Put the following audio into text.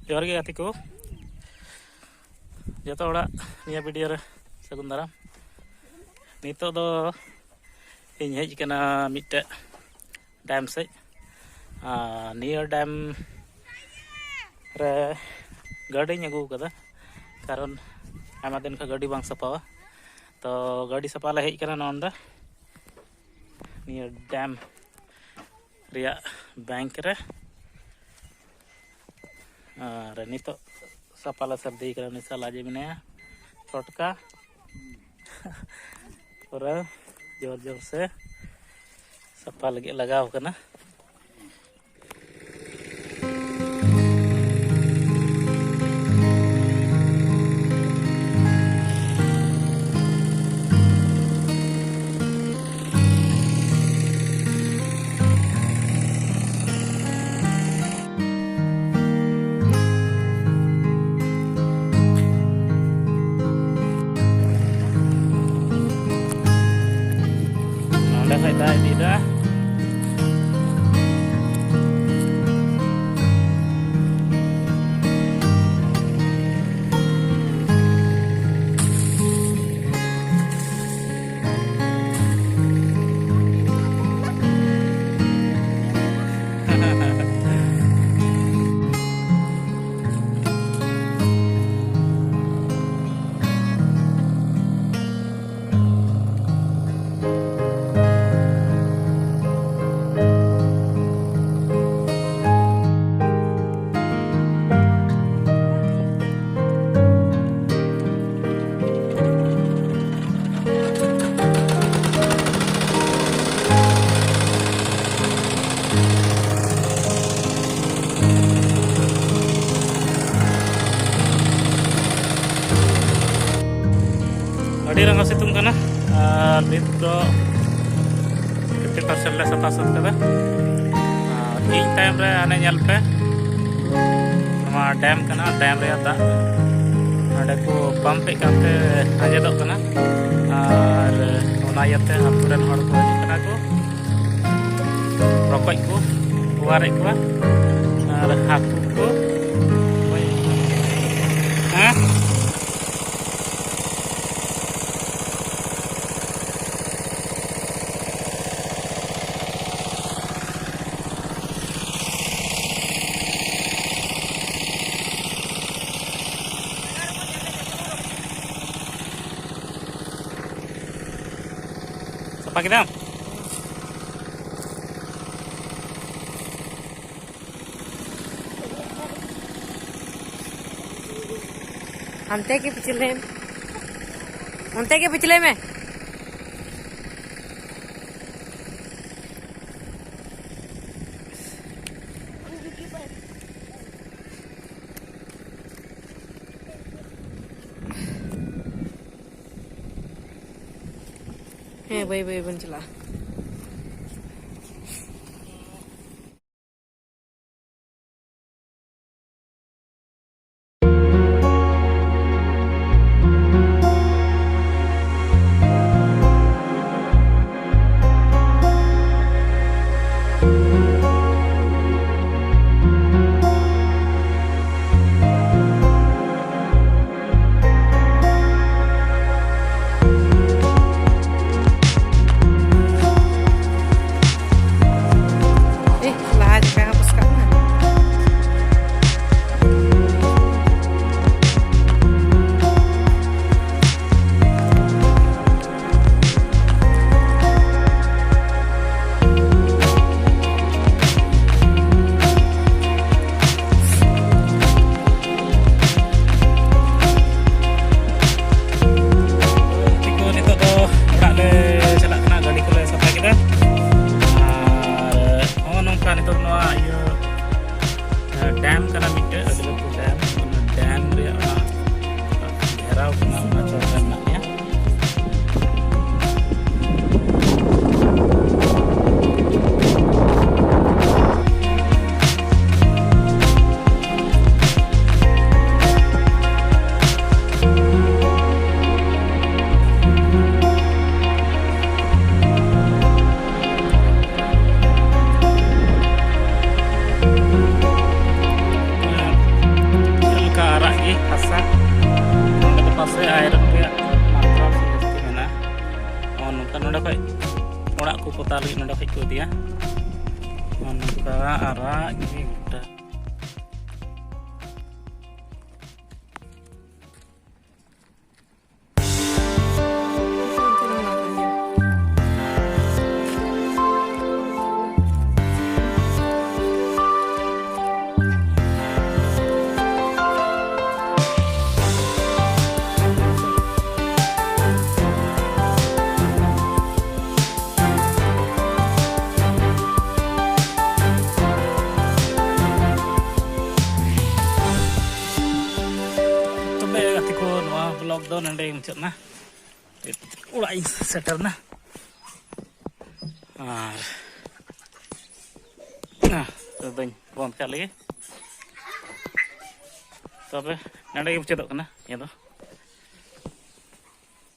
जोहार गे गाते को जो निया वीडियो रे सगुन दाराम नितो दो इन हेज कना मिट्टे डैम से नियर डैम रे गाड़ी अगू कदा कारण आमा दिन का गाड़ी बांग सपावा तो गाड़ी सपा ले हेज कना नोंदा नियर डैम रिया बैंक रे और नितो सपाला सर्दी कर लाजे में टोटका पूरा जोर जोर से सपा लगे लगाव करना tidak Adi rangga situng kana nit do 50% le sapa sat kada in time रे आने ñal पे नवा डैम kana डैम रे दा आडे को पंप पे काते आजेदो kana और ओना यते अपुरन हर को kana को रokoj को वारे को और हाकु को apa kita हमते के पिछले में वही बन चला डैम करना मिट्टे डैम घेराव ᱯᱚᱛᱟ ᱞᱟᱹᱜᱤᱫ ᱱᱚᱰᱮ ᱠᱷᱚᱡ ᱠᱚ ᱤᱫᱤᱭᱟ ᱱᱚᱝᱠᱟ ᱟᱨᱟᱜ ᱜᱮ ᱜᱚᱴᱟ vlog do nande munchat na urai setter na bany bom kali tapi nande munchat kana ya do